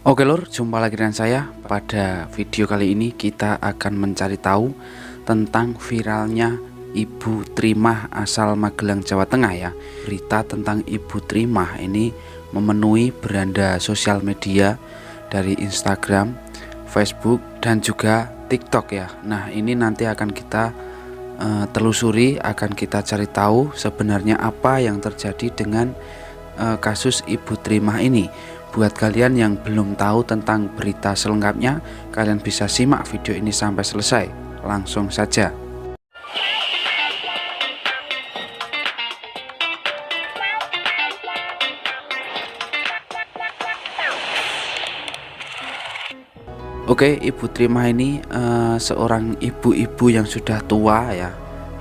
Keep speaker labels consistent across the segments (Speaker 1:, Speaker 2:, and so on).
Speaker 1: Oke lur, jumpa lagi dengan saya. Pada video kali ini kita akan mencari tahu tentang viralnya Ibu Trimah asal Magelang, Jawa Tengah ya. Berita tentang Ibu Trimah ini memenuhi beranda sosial media dari Instagram, Facebook, dan juga TikTok ya. Nah, ini nanti akan kita telusuri, akan kita cari tahu sebenarnya apa yang terjadi dengan kasus Ibu Trimah ini. Buat kalian yang belum tahu tentang berita selengkapnya, kalian bisa simak video ini sampai selesai. Langsung saja. Oke, Ibu Trimah ini seorang ibu-ibu yang sudah tua ya,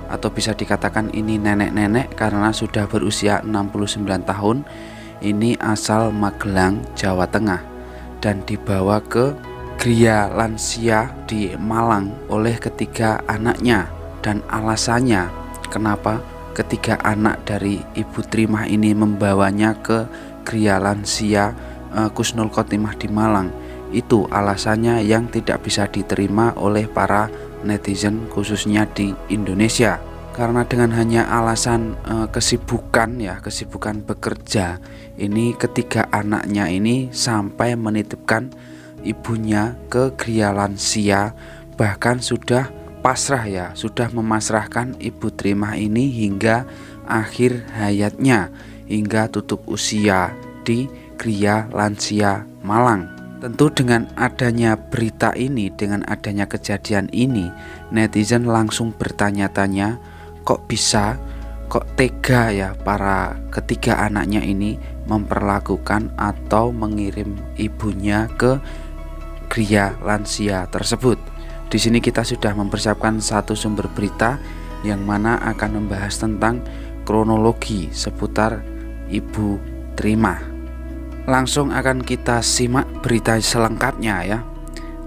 Speaker 1: atau bisa dikatakan ini nenek-nenek karena sudah berusia 69 tahun. Ini asal Magelang, Jawa Tengah, dan dibawa ke Gria Lansia di Malang oleh ketiga anaknya. Dan alasannya kenapa ketiga anak dari Ibu Trimah ini membawanya ke Gria Lansia Husnul Khotimah di Malang, itu alasannya yang tidak bisa diterima oleh para netizen khususnya di Indonesia. Karena dengan hanya alasan kesibukan bekerja, ini ketiga anaknya ini sampai menitipkan ibunya ke Gria Lansia, bahkan sudah pasrah ya, sudah memasrahkan Ibu Trimah ini hingga akhir hayatnya, hingga tutup usia di Gria Lansia Malang. Tentu dengan adanya berita ini, dengan adanya kejadian ini, netizen langsung bertanya-tanya, kok bisa, kok tega ya para ketiga anaknya ini memperlakukan atau mengirim ibunya ke Gria Lansia tersebut. Di sini kita sudah mempersiapkan satu sumber berita yang mana akan membahas tentang kronologi seputar Ibu Trimah. Langsung akan kita simak berita selengkapnya ya.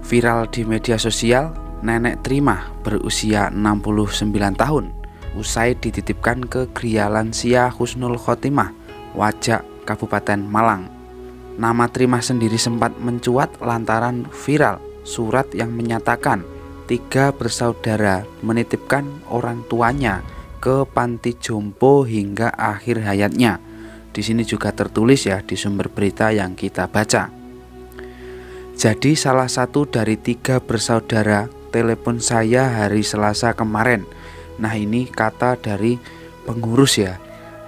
Speaker 1: Viral di media sosial, Nenek Trimah berusia 69 tahun usai dititipkan ke Gria Lansia Husnul Khotimah, Wajak, Kabupaten Malang. Nama Trimah sendiri sempat mencuat lantaran viral surat yang menyatakan 3 bersaudara menitipkan orang tuanya ke panti jompo hingga akhir hayatnya. Di sini juga tertulis ya di sumber berita yang kita baca. Jadi salah satu dari 3 bersaudara telepon saya hari Selasa kemarin. Nah, ini kata dari pengurus ya.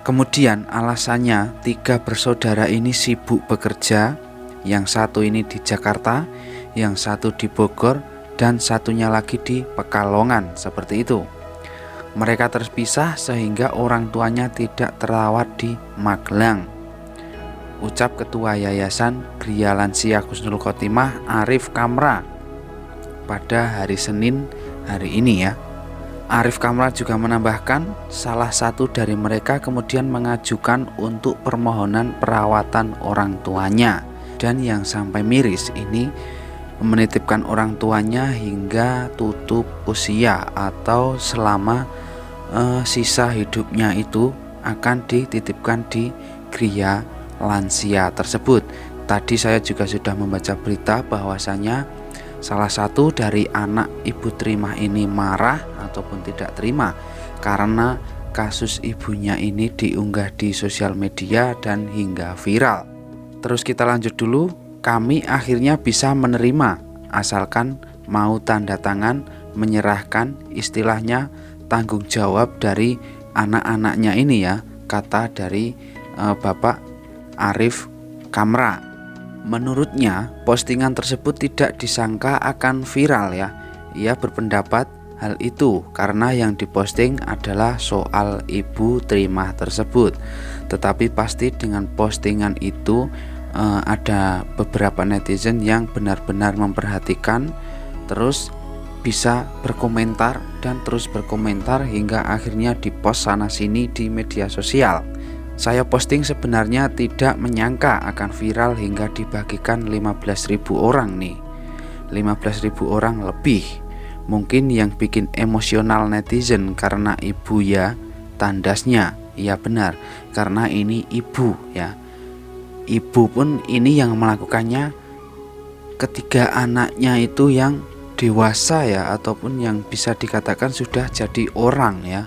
Speaker 1: Kemudian alasannya 3 bersaudara ini sibuk bekerja. Yang satu ini di Jakarta, yang satu di Bogor, dan satunya lagi di Pekalongan, seperti itu. Mereka terpisah sehingga orang tuanya tidak terawat di Magelang, ucap Ketua Yayasan Gria Lansia Husnul Khotimah Arif Kamra pada hari Senin hari ini ya. Arif Kamra juga menambahkan salah satu dari mereka kemudian mengajukan untuk permohonan perawatan orang tuanya, dan yang sampai miris ini menitipkan orang tuanya hingga tutup usia atau selama sisa hidupnya itu akan dititipkan di Gria Lansia tersebut. Tadi saya juga sudah membaca berita bahwasanya salah satu dari anak Ibu Trimah ini marah ataupun tidak terima karena kasus ibunya ini diunggah di sosial media dan hingga viral. Terus kita lanjut dulu. Kami akhirnya bisa menerima asalkan mau tanda tangan menyerahkan istilahnya tanggung jawab dari anak-anaknya ini ya, kata dari Bapak Arif Kamra. Menurutnya postingan tersebut tidak disangka akan viral ya. Ia berpendapat hal itu karena yang diposting adalah soal Ibu Trimah tersebut. Tetapi pasti dengan postingan itu ada beberapa netizen yang benar-benar memperhatikan, terus bisa berkomentar dan terus berkomentar hingga akhirnya dipost sana sini di media sosial. Saya posting sebenarnya tidak menyangka akan viral hingga dibagikan 15.000 orang nih. 15.000 orang lebih. Mungkin yang bikin emosional netizen karena ibu ya, tandasnya. Iya benar, karena ini ibu ya. Ibu pun ini yang melakukannya ketiga anaknya itu yang dewasa ya, ataupun yang bisa dikatakan sudah jadi orang ya.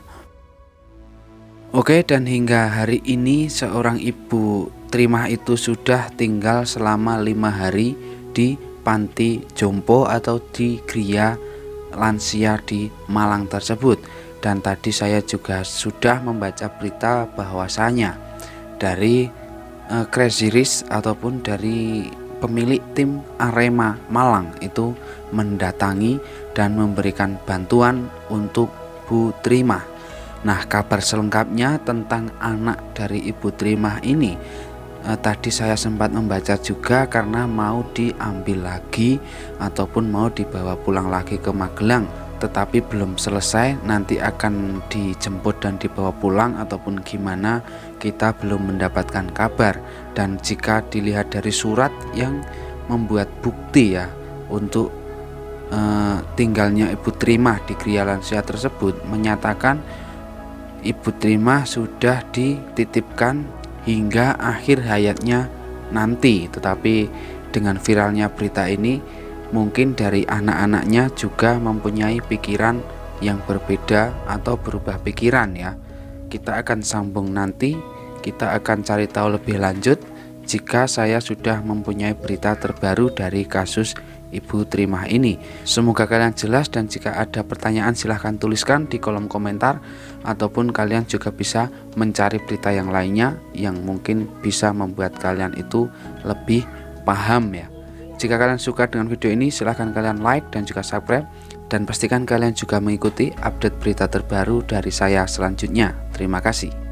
Speaker 1: Oke, dan hingga hari ini seorang ibu Trimah itu sudah tinggal selama 5 hari di panti jompo atau di Gria lansia di Malang tersebut. Dan tadi saya juga sudah membaca berita bahwasanya dari Crazy Rich ataupun dari pemilik tim Arema Malang itu mendatangi dan memberikan bantuan untuk Bu Trimah. Nah, kabar selengkapnya tentang anak dari Ibu Trimah ini tadi saya sempat membaca juga, karena mau diambil lagi ataupun mau dibawa pulang lagi ke Magelang, tetapi belum selesai, nanti akan dijemput dan dibawa pulang ataupun gimana, kita belum mendapatkan kabar. Dan jika dilihat dari surat yang membuat bukti ya untuk tinggalnya Ibu Trimah di Gria Lansia tersebut, menyatakan Ibu Trimah sudah dititipkan hingga akhir hayatnya nanti. Tetapi dengan viralnya berita ini, mungkin dari anak-anaknya juga mempunyai pikiran yang berbeda atau berubah pikiran ya. Kita akan sambung nanti, kita akan cari tahu lebih lanjut jika saya sudah mempunyai berita terbaru dari kasus Ibu Trimah ini. Semoga kalian jelas, dan jika ada pertanyaan silahkan tuliskan di kolom komentar, ataupun kalian juga bisa mencari berita yang lainnya yang mungkin bisa membuat kalian itu lebih paham ya. Jika kalian suka dengan video ini, silahkan kalian like dan juga subscribe, dan pastikan kalian juga mengikuti update berita terbaru dari saya selanjutnya. Terima kasih.